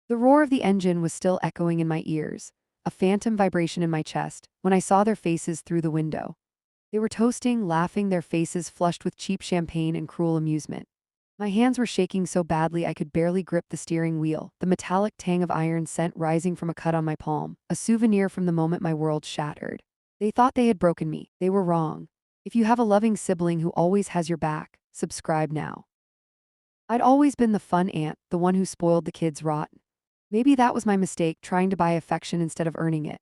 The roar of the engine was still echoing in my ears, a phantom vibration in my chest, when I saw their faces through the window. They were toasting, laughing, their faces flushed with cheap champagne and cruel amusement. My hands were shaking so badly I could barely grip the steering wheel, the metallic tang of iron scent rising from a cut on my palm, a souvenir from the moment my world shattered. They thought they had broken me. They were wrong. If you have a loving sibling who always has your back, subscribe now. I'd always been the fun aunt, the one who spoiled the kids rotten. Maybe that was my mistake, trying to buy affection instead of earning it.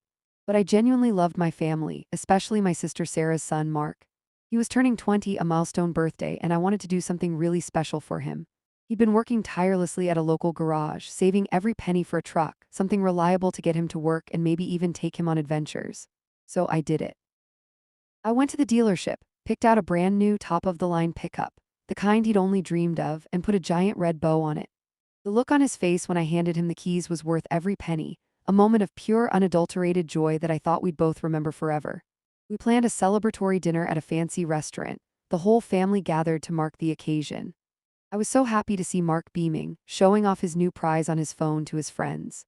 But I genuinely loved my family, especially my sister Sarah's son, Mark. He was turning 20, a milestone birthday, and I wanted to do something really special for him. He'd been working tirelessly at a local garage, saving every penny for a truck, something reliable to get him to work and maybe even take him on adventures. So I did it. I went to the dealership, picked out a brand new top-of-the-line pickup, the kind he'd only dreamed of, and put a giant red bow on it. The look on his face when I handed him the keys was worth every penny, a moment of pure, unadulterated joy that I thought we'd both remember forever. We planned a celebratory dinner at a fancy restaurant. The whole family gathered to mark the occasion. I was so happy to see Mark beaming, showing off his new prize on his phone to his friends.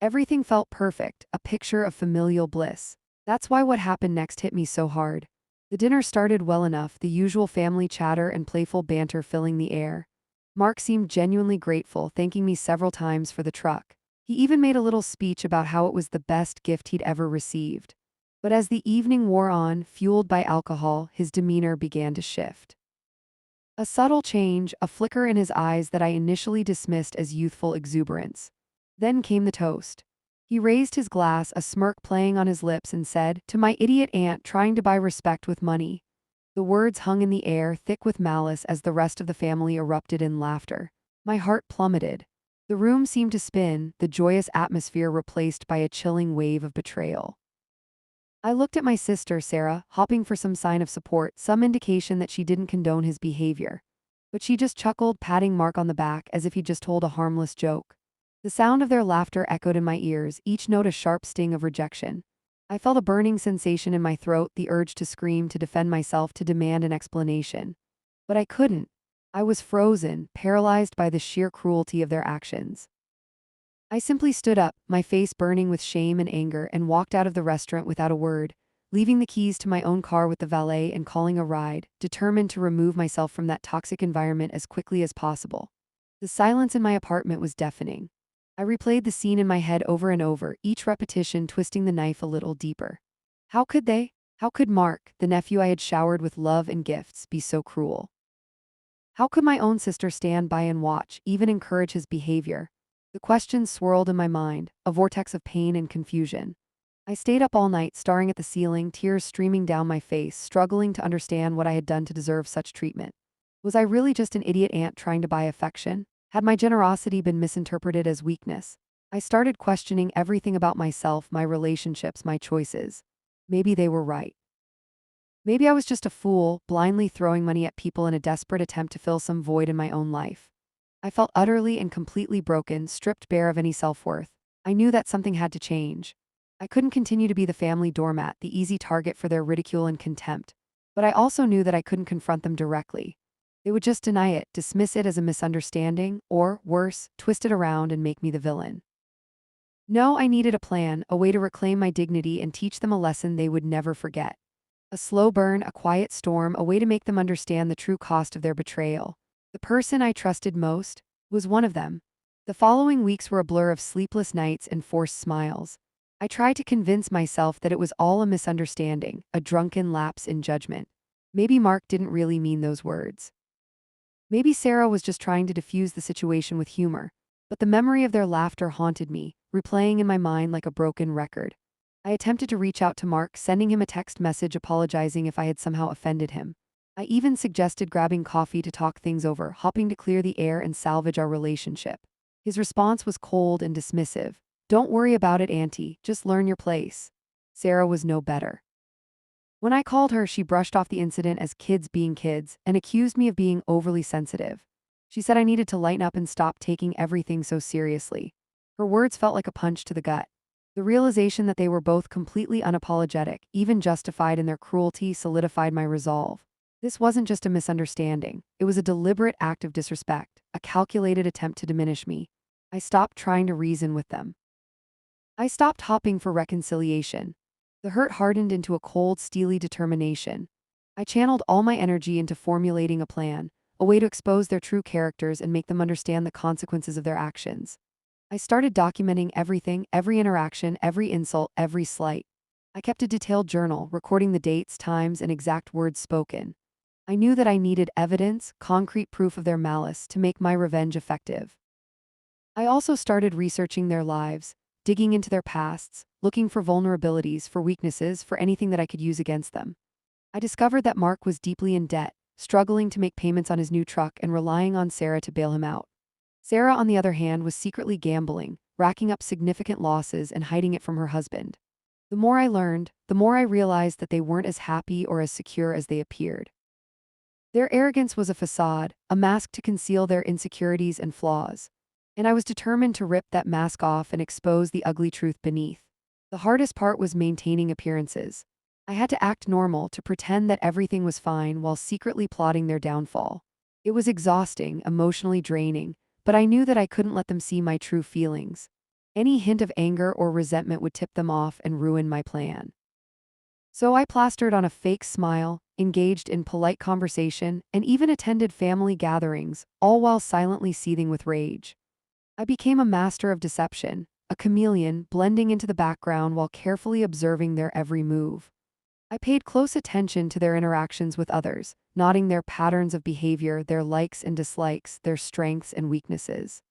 Everything felt perfect, a picture of familial bliss. That's why what happened next hit me so hard. The dinner started well enough, the usual family chatter and playful banter filling the air. Mark seemed genuinely grateful, thanking me several times for the truck. He even made a little speech about how it was the best gift he'd ever received. But as the evening wore on, fueled by alcohol, his demeanor began to shift. A subtle change, a flicker in his eyes that I initially dismissed as youthful exuberance. Then came the toast. He raised his glass, a smirk playing on his lips, and said, "To my idiot aunt trying to buy respect with money." The words hung in the air, thick with malice, as the rest of the family erupted in laughter. My heart plummeted. The room seemed to spin, the joyous atmosphere replaced by a chilling wave of betrayal. I looked at my sister, Sarah, hoping for some sign of support, some indication that she didn't condone his behavior. But she just chuckled, patting Mark on the back as if he'd just told a harmless joke. The sound of their laughter echoed in my ears, each note a sharp sting of rejection. I felt a burning sensation in my throat, the urge to scream, to defend myself, to demand an explanation. But I couldn't. I was frozen, paralyzed by the sheer cruelty of their actions. I simply stood up, my face burning with shame and anger, and walked out of the restaurant without a word, leaving the keys to my own car with the valet and calling a ride, determined to remove myself from that toxic environment as quickly as possible. The silence in my apartment was deafening. I replayed the scene in my head over and over, each repetition twisting the knife a little deeper. How could they? How could Mark, the nephew I had showered with love and gifts, be so cruel? How could my own sister stand by and watch, even encourage his behavior? The questions swirled in my mind, a vortex of pain and confusion. I stayed up all night, staring at the ceiling, tears streaming down my face, struggling to understand what I had done to deserve such treatment. Was I really just an idiot aunt trying to buy affection? Had my generosity been misinterpreted as weakness? I started questioning everything about myself, my relationships, my choices. Maybe they were right. Maybe I was just a fool, blindly throwing money at people in a desperate attempt to fill some void in my own life. I felt utterly and completely broken, stripped bare of any self-worth. I knew that something had to change. I couldn't continue to be the family doormat, the easy target for their ridicule and contempt. But I also knew that I couldn't confront them directly. They would just deny it, dismiss it as a misunderstanding, or, worse, twist it around and make me the villain. No, I needed a plan, a way to reclaim my dignity and teach them a lesson they would never forget. A slow burn, a quiet storm, a way to make them understand the true cost of their betrayal. The person I trusted most was one of them. The following weeks were a blur of sleepless nights and forced smiles. I tried to convince myself that it was all a misunderstanding, a drunken lapse in judgment. Maybe Mark didn't really mean those words. Maybe Sarah was just trying to diffuse the situation with humor. But the memory of their laughter haunted me, replaying in my mind like a broken record. I attempted to reach out to Mark, sending him a text message apologizing if I had somehow offended him. I even suggested grabbing coffee to talk things over, hoping to clear the air and salvage our relationship. His response was cold and dismissive. "Don't worry about it, Auntie, just learn your place." Sarah was no better. When I called her, she brushed off the incident as kids being kids and accused me of being overly sensitive. She said I needed to lighten up and stop taking everything so seriously. Her words felt like a punch to the gut. The realization that they were both completely unapologetic, even justified in their cruelty, solidified my resolve. This wasn't just a misunderstanding. It was a deliberate act of disrespect, a calculated attempt to diminish me. I stopped trying to reason with them. I stopped hoping for reconciliation. The hurt hardened into a cold, steely determination. I channeled all my energy into formulating a plan, a way to expose their true characters and make them understand the consequences of their actions. I started documenting everything, every interaction, every insult, every slight. I kept a detailed journal, recording the dates, times, and exact words spoken. I knew that I needed evidence, concrete proof of their malice, to make my revenge effective. I also started researching their lives, digging into their pasts, looking for vulnerabilities, for weaknesses, for anything that I could use against them. I discovered that Mark was deeply in debt, struggling to make payments on his new truck and relying on Sarah to bail him out. Sarah, on the other hand, was secretly gambling, racking up significant losses and hiding it from her husband. The more I learned, the more I realized that they weren't as happy or as secure as they appeared. Their arrogance was a facade, a mask to conceal their insecurities and flaws. And I was determined to rip that mask off and expose the ugly truth beneath. The hardest part was maintaining appearances. I had to act normal, to pretend that everything was fine while secretly plotting their downfall. It was exhausting, emotionally draining, but I knew that I couldn't let them see my true feelings. Any hint of anger or resentment would tip them off and ruin my plan. So I plastered on a fake smile, engaged in polite conversation, and even attended family gatherings, all while silently seething with rage. I became a master of deception, a chameleon blending into the background while carefully observing their every move. I paid close attention to their interactions with others, noting their patterns of behavior, their likes and dislikes, their strengths and weaknesses.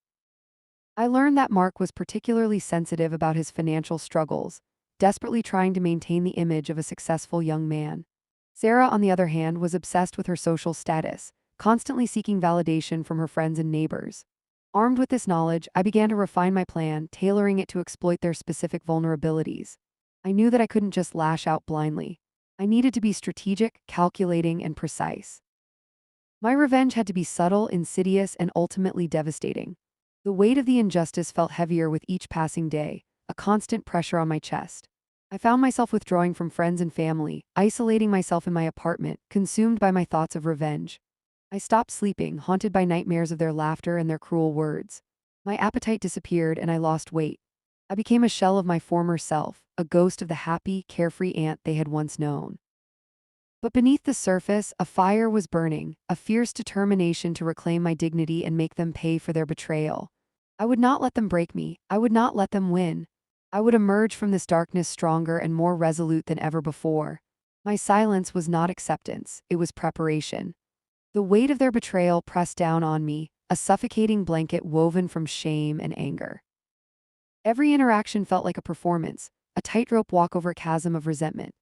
I learned that Mark was particularly sensitive about his financial struggles, desperately trying to maintain the image of a successful young man. Sarah, on the other hand, was obsessed with her social status, constantly seeking validation from her friends and neighbors. Armed with this knowledge, I began to refine my plan, tailoring it to exploit their specific vulnerabilities. I knew that I couldn't just lash out blindly. I needed to be strategic, calculating, and precise. My revenge had to be subtle, insidious, and ultimately devastating. The weight of the injustice felt heavier with each passing day, a constant pressure on my chest. I found myself withdrawing from friends and family, isolating myself in my apartment, consumed by my thoughts of revenge. I stopped sleeping, haunted by nightmares of their laughter and their cruel words. My appetite disappeared and I lost weight. I became a shell of my former self, a ghost of the happy, carefree aunt they had once known. But beneath the surface, a fire was burning, a fierce determination to reclaim my dignity and make them pay for their betrayal. I would not let them break me. I would not let them win. I would emerge from this darkness stronger and more resolute than ever before. My silence was not acceptance, it was preparation. The weight of their betrayal pressed down on me, a suffocating blanket woven from shame and anger. Every interaction felt like a performance, a tightrope walk over a chasm of resentment.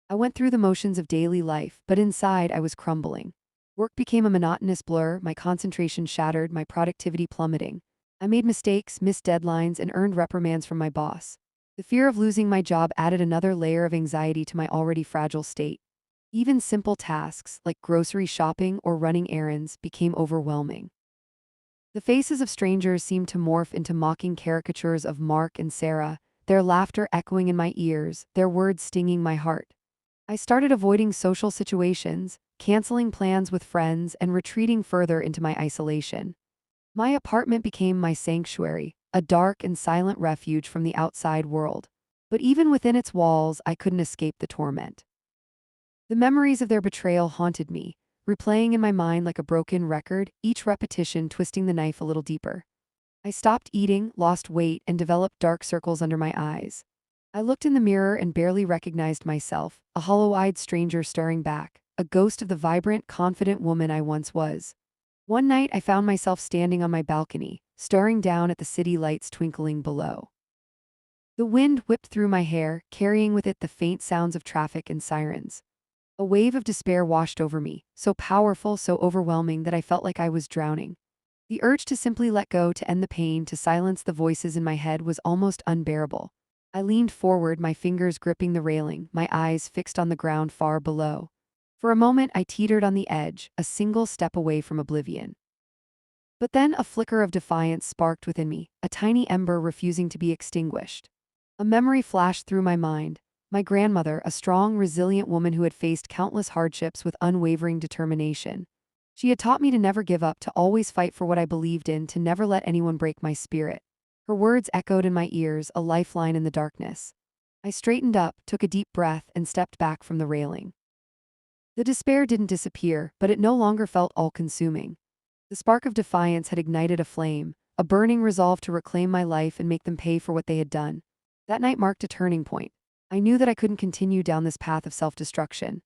I went through the motions of daily life, but inside I was crumbling. Work became a monotonous blur, my concentration shattered, my productivity plummeting. I made mistakes, missed deadlines, and earned reprimands from my boss. The fear of losing my job added another layer of anxiety to my already fragile state. Even simple tasks, like grocery shopping or running errands, became overwhelming. The faces of strangers seemed to morph into mocking caricatures of Mark and Sarah, their laughter echoing in my ears, their words stinging my heart. I started avoiding social situations, canceling plans with friends, and retreating further into my isolation. My apartment became my sanctuary, a dark and silent refuge from the outside world. But even within its walls, I couldn't escape the torment. The memories of their betrayal haunted me, replaying in my mind like a broken record, each repetition twisting the knife a little deeper. I stopped eating, lost weight, and developed dark circles under my eyes. I looked in the mirror and barely recognized myself, a hollow-eyed stranger staring back, a ghost of the vibrant, confident woman I once was. One night I found myself standing on my balcony, staring down at the city lights twinkling below. The wind whipped through my hair, carrying with it the faint sounds of traffic and sirens. A wave of despair washed over me, so powerful, so overwhelming that I felt like I was drowning. The urge to simply let go, to end the pain, to silence the voices in my head was almost unbearable. I leaned forward, my fingers gripping the railing, my eyes fixed on the ground far below. For a moment I teetered on the edge, a single step away from oblivion. But then a flicker of defiance sparked within me, a tiny ember refusing to be extinguished. A memory flashed through my mind. My grandmother, a strong, resilient woman who had faced countless hardships with unwavering determination. She had taught me to never give up, to always fight for what I believed in, to never let anyone break my spirit. Her words echoed in my ears, a lifeline in the darkness. I straightened up, took a deep breath, and stepped back from the railing. The despair didn't disappear, but it no longer felt all-consuming. The spark of defiance had ignited a flame, a burning resolve to reclaim my life and make them pay for what they had done. That night marked a turning point. I knew that I couldn't continue down this path of self-destruction.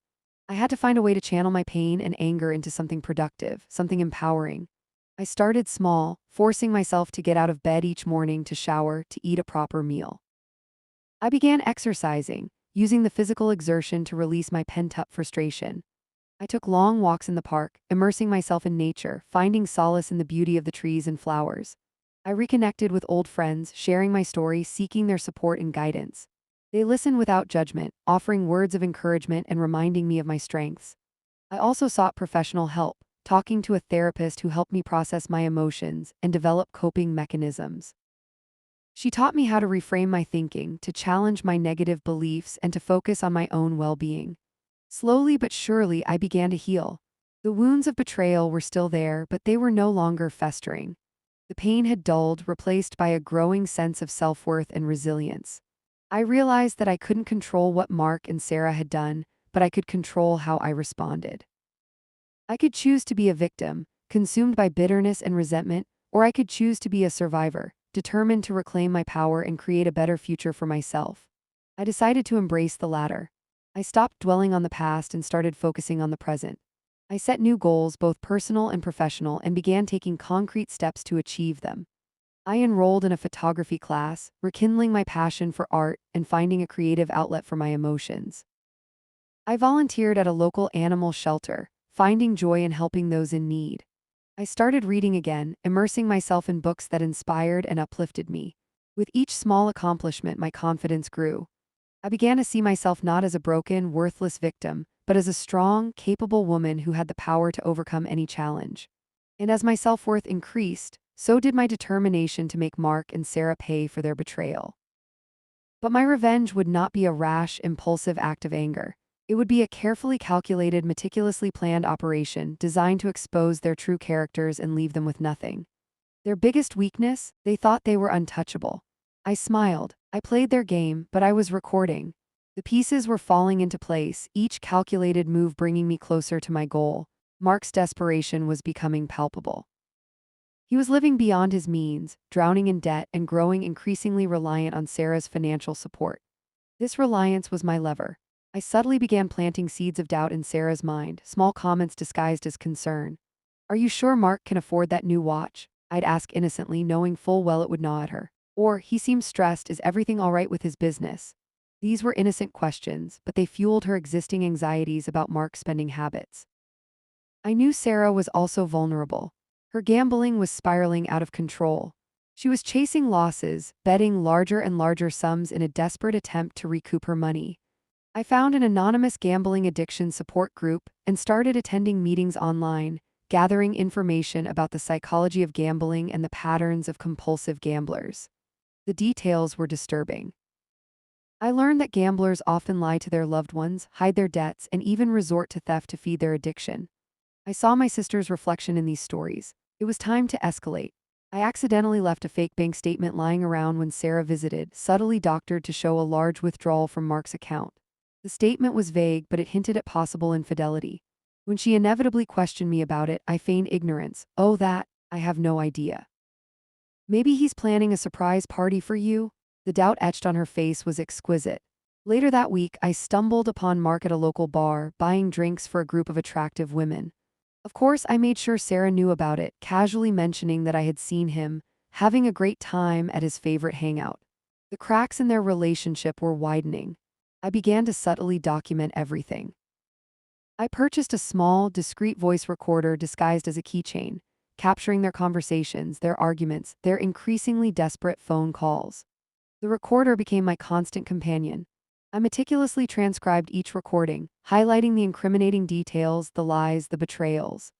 I had to find a way to channel my pain and anger into something productive, something empowering. I started small, forcing myself to get out of bed each morning, to shower, to eat a proper meal. I began exercising, using the physical exertion to release my pent-up frustration. I took long walks in the park, immersing myself in nature, finding solace in the beauty of the trees and flowers. I reconnected with old friends, sharing my story, seeking their support and guidance. They listened without judgment, offering words of encouragement and reminding me of my strengths. I also sought professional help, talking to a therapist who helped me process my emotions and develop coping mechanisms. She taught me how to reframe my thinking, to challenge my negative beliefs, and to focus on my own well-being. Slowly but surely, I began to heal. The wounds of betrayal were still there, but they were no longer festering. The pain had dulled, replaced by a growing sense of self-worth and resilience. I realized that I couldn't control what Mark and Sarah had done, but I could control how I responded. I could choose to be a victim, consumed by bitterness and resentment, or I could choose to be a survivor, determined to reclaim my power and create a better future for myself. I decided to embrace the latter. I stopped dwelling on the past and started focusing on the present. I set new goals, both personal and professional, and began taking concrete steps to achieve them. I enrolled in a photography class, rekindling my passion for art and finding a creative outlet for my emotions. I volunteered at a local animal shelter, finding joy in helping those in need. I started reading again, immersing myself in books that inspired and uplifted me. With each small accomplishment, my confidence grew. I began to see myself not as a broken, worthless victim, but as a strong, capable woman who had the power to overcome any challenge. And as my self-worth increased, so did my determination to make Mark and Sarah pay for their betrayal. But my revenge would not be a rash, impulsive act of anger. It would be a carefully calculated, meticulously planned operation designed to expose their true characters and leave them with nothing. Their biggest weakness? They thought they were untouchable. I smiled. I played their game, but I was recording. The pieces were falling into place, each calculated move bringing me closer to my goal. Mark's desperation was becoming palpable. He was living beyond his means, drowning in debt and growing increasingly reliant on Sarah's financial support. This reliance was my lever. I subtly began planting seeds of doubt in Sarah's mind, small comments disguised as concern. "Are you sure Mark can afford that new watch?" I'd ask innocently, knowing full well it would gnaw at her. Or, "He seems stressed, is everything all right with his business?" These were innocent questions, but they fueled her existing anxieties about Mark's spending habits. I knew Sarah was also vulnerable. Her gambling was spiraling out of control. She was chasing losses, betting larger and larger sums in a desperate attempt to recoup her money. I found an anonymous gambling addiction support group and started attending meetings online, gathering information about the psychology of gambling and the patterns of compulsive gamblers. The details were disturbing. I learned that gamblers often lie to their loved ones, hide their debts, and even resort to theft to feed their addiction. I saw my sister's reflection in these stories. It was time to escalate. I accidentally left a fake bank statement lying around when Sarah visited, subtly doctored to show a large withdrawal from Mark's account. The statement was vague, but it hinted at possible infidelity. When she inevitably questioned me about it, I feigned ignorance. "Oh, that, I have no idea." "Maybe he's planning a surprise party for you?" The doubt etched on her face was exquisite. Later that week, I stumbled upon Mark at a local bar, buying drinks for a group of attractive women. Of course, I made sure Sarah knew about it, casually mentioning that I had seen him, having a great time at his favorite hangout. The cracks in their relationship were widening. I began to subtly document everything. I purchased a small, discreet voice recorder disguised as a keychain, capturing their conversations, their arguments, their increasingly desperate phone calls. The recorder became my constant companion. I meticulously transcribed each recording, highlighting the incriminating details, the lies, the betrayals.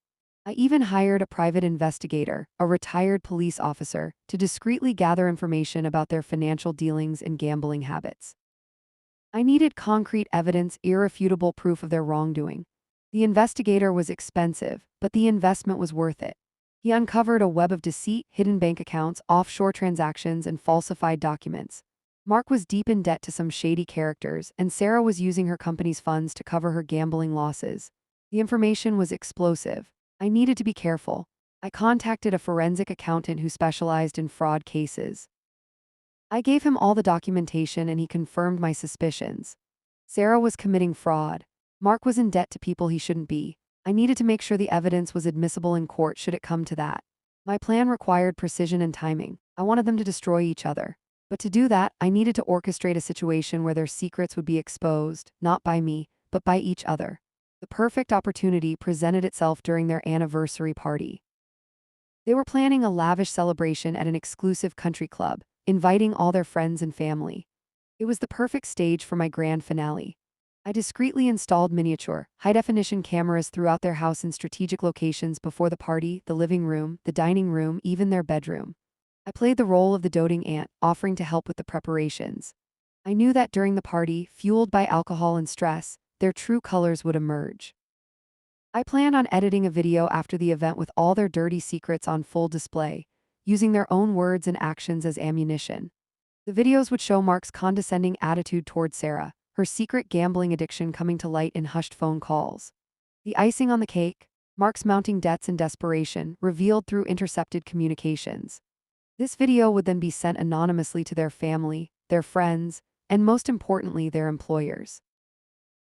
I even hired a private investigator, a retired police officer, to discreetly gather information about their financial dealings and gambling habits. I needed concrete evidence, irrefutable proof of their wrongdoing. The investigator was expensive, but the investment was worth it. He uncovered a web of deceit, hidden bank accounts, offshore transactions, and falsified documents. Mark was deep in debt to some shady characters, and Sarah was using her company's funds to cover her gambling losses. The information was explosive. I needed to be careful. I contacted a forensic accountant who specialized in fraud cases. I gave him all the documentation and he confirmed my suspicions. Sarah was committing fraud. Mark was in debt to people he shouldn't be. I needed to make sure the evidence was admissible in court should it come to that. My plan required precision and timing. I wanted them to destroy each other. But to do that, I needed to orchestrate a situation where their secrets would be exposed, not by me, but by each other. The perfect opportunity presented itself during their anniversary party. They were planning a lavish celebration at an exclusive country club, inviting all their friends and family. It was the perfect stage for my grand finale. I discreetly installed miniature, high-definition cameras throughout their house in strategic locations before the party, the living room, the dining room, even their bedroom. I played the role of the doting aunt, offering to help with the preparations. I knew that during the party, fueled by alcohol and stress, their true colors would emerge. I planned on editing a video after the event with all their dirty secrets on full display, using their own words and actions as ammunition. The videos would show Mark's condescending attitude toward Sarah, her secret gambling addiction coming to light in hushed phone calls. The icing on the cake, Mark's mounting debts and desperation, revealed through intercepted communications. This video would then be sent anonymously to their family, their friends, and most importantly, their employers.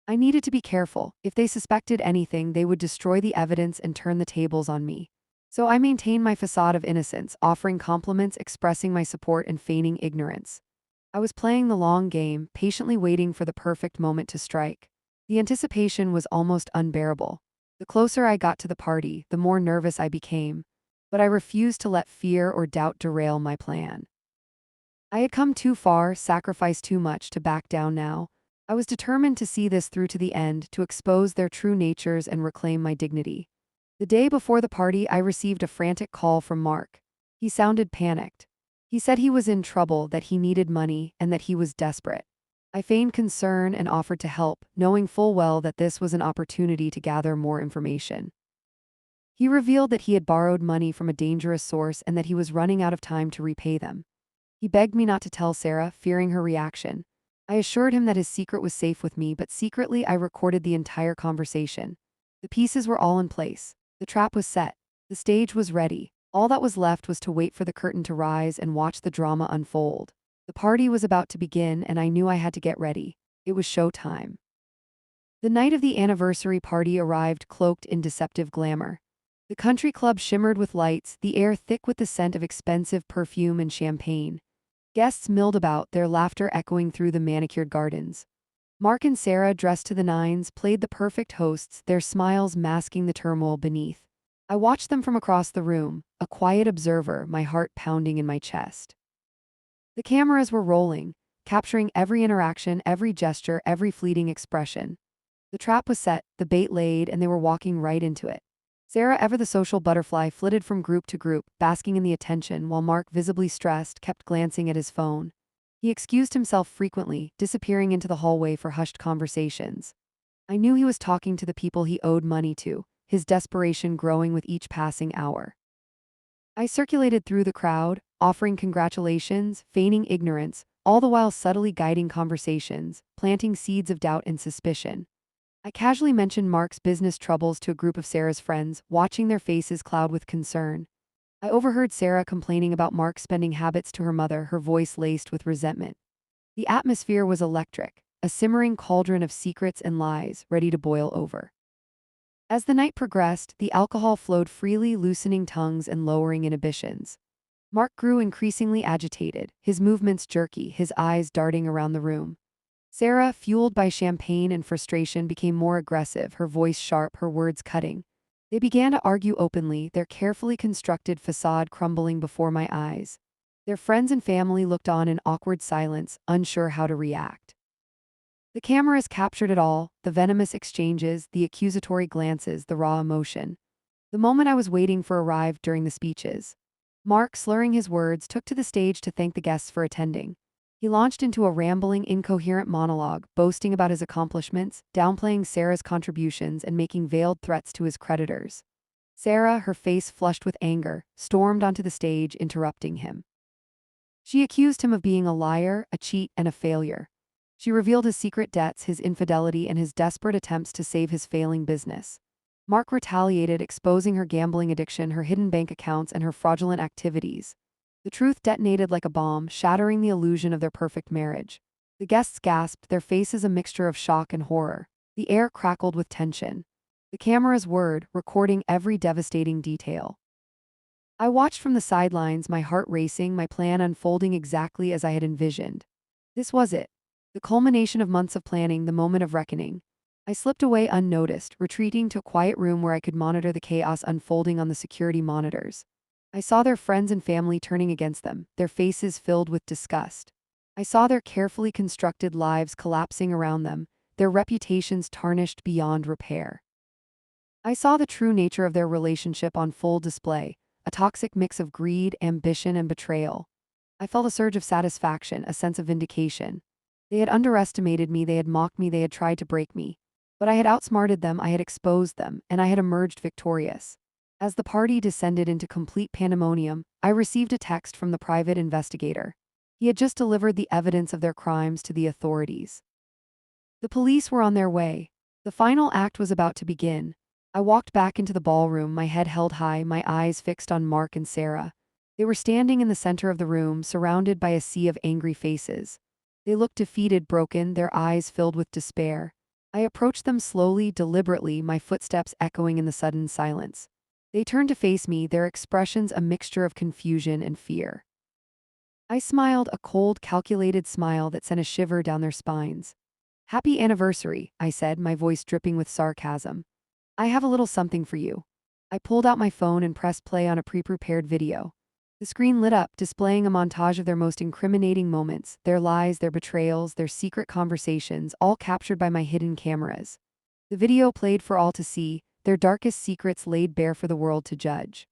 I needed to be careful. If they suspected anything, they would destroy the evidence and turn the tables on me. So I maintained my facade of innocence, offering compliments, expressing my support, and feigning ignorance. I was playing the long game, patiently waiting for the perfect moment to strike. The anticipation was almost unbearable. The closer I got to the party, the more nervous I became. But I refused to let fear or doubt derail my plan. I had come too far, sacrificed too much to back down now. I was determined to see this through to the end, to expose their true natures and reclaim my dignity. The day before the party, I received a frantic call from Mark. He sounded panicked. He said he was in trouble, that he needed money, and that he was desperate. I feigned concern and offered to help, knowing full well that this was an opportunity to gather more information. He revealed that he had borrowed money from a dangerous source and that he was running out of time to repay them. He begged me not to tell Sarah, fearing her reaction. I assured him that his secret was safe with me, but secretly I recorded the entire conversation. The pieces were all in place. The trap was set. The stage was ready. All that was left was to wait for the curtain to rise and watch the drama unfold. The party was about to begin, and I knew I had to get ready. It was show time. The night of the anniversary party arrived, cloaked in deceptive glamour. The country club shimmered with lights, the air thick with the scent of expensive perfume and champagne. Guests milled about, their laughter echoing through the manicured gardens. Mark and Sarah, dressed to the nines, played the perfect hosts, their smiles masking the turmoil beneath. I watched them from across the room, a quiet observer, my heart pounding in my chest. The cameras were rolling, capturing every interaction, every gesture, every fleeting expression. The trap was set, the bait laid, and they were walking right into it. Sarah, ever the social butterfly, flitted from group to group, basking in the attention, while Mark, visibly stressed, kept glancing at his phone. He excused himself frequently, disappearing into the hallway for hushed conversations. I knew he was talking to the people he owed money to, his desperation growing with each passing hour. I circulated through the crowd, offering congratulations, feigning ignorance, all the while subtly guiding conversations, planting seeds of doubt and suspicion. I casually mentioned Mark's business troubles to a group of Sarah's friends, watching their faces cloud with concern. I overheard Sarah complaining about Mark's spending habits to her mother, her voice laced with resentment. The atmosphere was electric, a simmering cauldron of secrets and lies, ready to boil over. As the night progressed, the alcohol flowed freely, loosening tongues and lowering inhibitions. Mark grew increasingly agitated, his movements jerky, his eyes darting around the room. Sarah, fueled by champagne and frustration, became more aggressive, her voice sharp, her words cutting. They began to argue openly, their carefully constructed facade crumbling before my eyes. Their friends and family looked on in awkward silence, unsure how to react. The cameras captured it all, the venomous exchanges, the accusatory glances, the raw emotion. The moment I was waiting for arrived during the speeches. Mark, slurring his words, took to the stage to thank the guests for attending. He launched into a rambling, incoherent monologue, boasting about his accomplishments, downplaying Sarah's contributions, and making veiled threats to his creditors. Sarah, her face flushed with anger, stormed onto the stage, interrupting him. She accused him of being a liar, a cheat, and a failure. She revealed his secret debts, his infidelity, and his desperate attempts to save his failing business. Mark retaliated, exposing her gambling addiction, her hidden bank accounts, and her fraudulent activities. The truth detonated like a bomb, shattering the illusion of their perfect marriage. The guests gasped, their faces a mixture of shock and horror. The air crackled with tension. The cameras whirred, recording every devastating detail. I watched from the sidelines, my heart racing, my plan unfolding exactly as I had envisioned. This was it. The culmination of months of planning, the moment of reckoning. I slipped away unnoticed, retreating to a quiet room where I could monitor the chaos unfolding on the security monitors. I saw their friends and family turning against them, their faces filled with disgust. I saw their carefully constructed lives collapsing around them, their reputations tarnished beyond repair. I saw the true nature of their relationship on full display, a toxic mix of greed, ambition, and betrayal. I felt a surge of satisfaction, a sense of vindication. They had underestimated me, they had mocked me, they had tried to break me. But I had outsmarted them, I had exposed them, and I had emerged victorious. As the party descended into complete pandemonium, I received a text from the private investigator. He had just delivered the evidence of their crimes to the authorities. The police were on their way. The final act was about to begin. I walked back into the ballroom, my head held high, my eyes fixed on Mark and Sarah. They were standing in the center of the room, surrounded by a sea of angry faces. They looked defeated, broken, their eyes filled with despair. I approached them slowly, deliberately, my footsteps echoing in the sudden silence. They turned to face me, their expressions a mixture of confusion and fear. I smiled, a cold, calculated smile that sent a shiver down their spines. "Happy anniversary," I said, my voice dripping with sarcasm. "I have a little something for you." I pulled out my phone and pressed play on a pre-prepared video. The screen lit up, displaying a montage of their most incriminating moments, their lies, their betrayals, their secret conversations, all captured by my hidden cameras. The video played for all to see, their darkest secrets laid bare for the world to judge.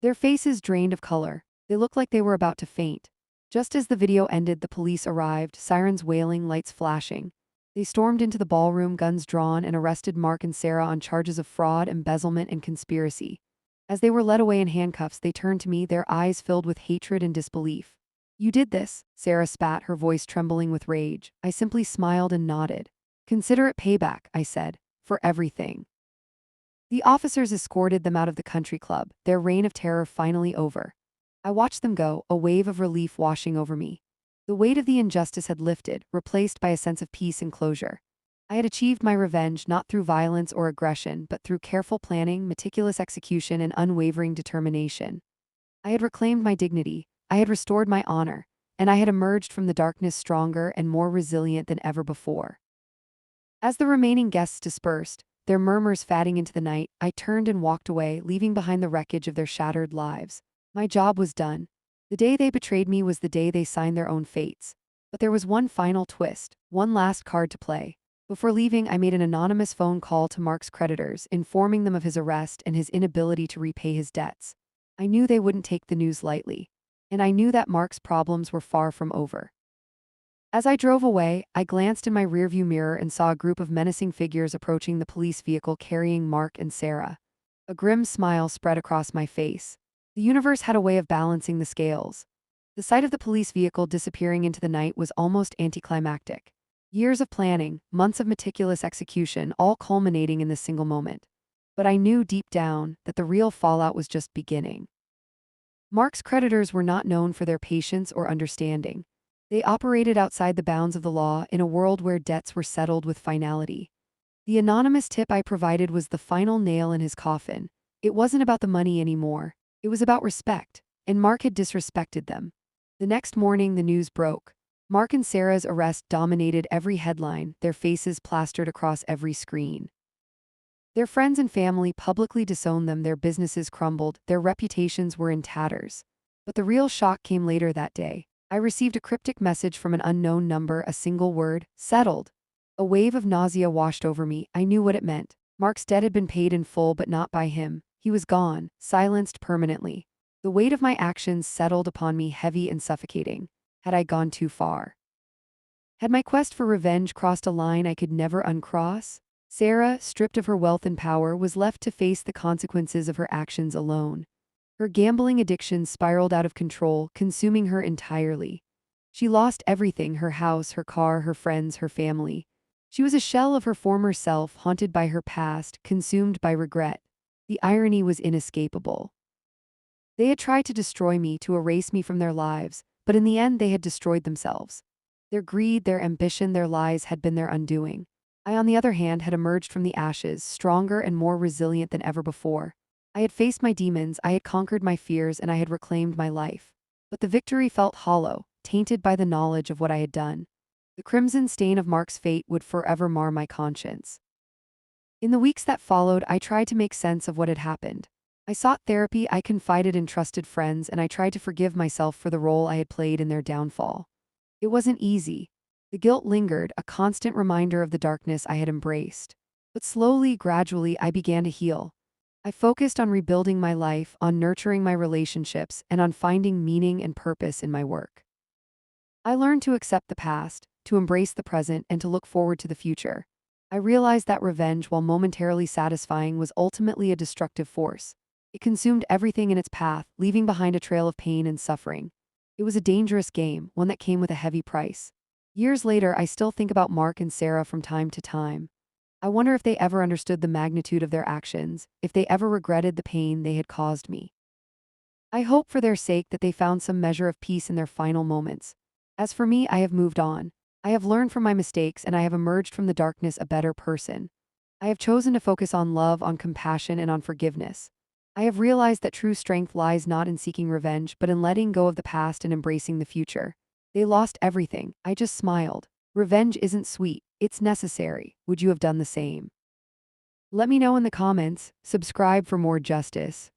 Their faces drained of color. They looked like they were about to faint. Just as the video ended, the police arrived, sirens wailing, lights flashing. They stormed into the ballroom, guns drawn, and arrested Mark and Sarah on charges of fraud, embezzlement, and conspiracy. As they were led away in handcuffs, they turned to me, their eyes filled with hatred and disbelief. "You did this," Sarah spat, her voice trembling with rage. I simply smiled and nodded. "Consider it payback," I said, "for everything." The officers escorted them out of the country club, their reign of terror finally over. I watched them go, a wave of relief washing over me. The weight of the injustice had lifted, replaced by a sense of peace and closure. I had achieved my revenge not through violence or aggression, but through careful planning, meticulous execution, and unwavering determination. I had reclaimed my dignity, I had restored my honor, and I had emerged from the darkness stronger and more resilient than ever before. As the remaining guests dispersed, their murmurs fading into the night, I turned and walked away, leaving behind the wreckage of their shattered lives. My job was done. The day they betrayed me was the day they signed their own fates. But there was one final twist, one last card to play. Before leaving, I made an anonymous phone call to Mark's creditors, informing them of his arrest and his inability to repay his debts. I knew they wouldn't take the news lightly. And I knew that Mark's problems were far from over. As I drove away, I glanced in my rearview mirror and saw a group of menacing figures approaching the police vehicle carrying Mark and Sarah. A grim smile spread across my face. The universe had a way of balancing the scales. The sight of the police vehicle disappearing into the night was almost anticlimactic. Years of planning, months of meticulous execution, all culminating in this single moment. But I knew deep down that the real fallout was just beginning. Mark's creditors were not known for their patience or understanding. They operated outside the bounds of the law in a world where debts were settled with finality. The anonymous tip I provided was the final nail in his coffin. It wasn't about the money anymore. It was about respect, and Mark had disrespected them. The next morning, the news broke. Mark and Sarah's arrest dominated every headline, their faces plastered across every screen. Their friends and family publicly disowned them, their businesses crumbled, their reputations were in tatters. But the real shock came later that day. I received a cryptic message from an unknown number, a single word: settled. A wave of nausea washed over me. I knew what it meant. Mark's debt had been paid in full, but not by him. He was gone, silenced permanently. The weight of my actions settled upon me, heavy and suffocating. Had I gone too far? Had my quest for revenge crossed a line I could never uncross? Sarah, stripped of her wealth and power, was left to face the consequences of her actions alone. Her gambling addiction spiraled out of control, consuming her entirely. She lost everything: her house, her car, her friends, her family. She was a shell of her former self, haunted by her past, consumed by regret. The irony was inescapable. They had tried to destroy me, to erase me from their lives, but in the end they had destroyed themselves. Their greed, their ambition, their lies had been their undoing. I, on the other hand, had emerged from the ashes, stronger and more resilient than ever before. I had faced my demons, I had conquered my fears, and I had reclaimed my life. But the victory felt hollow, tainted by the knowledge of what I had done. The crimson stain of Mark's fate would forever mar my conscience. In the weeks that followed, I tried to make sense of what had happened. I sought therapy, I confided in trusted friends, and I tried to forgive myself for the role I had played in their downfall. It wasn't easy. The guilt lingered, a constant reminder of the darkness I had embraced. But slowly, gradually, I began to heal. I focused on rebuilding my life, on nurturing my relationships, and on finding meaning and purpose in my work. I learned to accept the past, to embrace the present, and to look forward to the future. I realized that revenge, while momentarily satisfying, was ultimately a destructive force. It consumed everything in its path, leaving behind a trail of pain and suffering. It was a dangerous game, one that came with a heavy price. Years later, I still think about Mark and Sarah from time to time. I wonder if they ever understood the magnitude of their actions, if they ever regretted the pain they had caused me. I hope for their sake that they found some measure of peace in their final moments. As for me, I have moved on. I have learned from my mistakes, and I have emerged from the darkness a better person. I have chosen to focus on love, on compassion, and on forgiveness. I have realized that true strength lies not in seeking revenge, but in letting go of the past and embracing the future. They lost everything. I just smiled. Revenge isn't sweet, it's necessary. Would you have done the same? Let me know in the comments. Subscribe for more justice.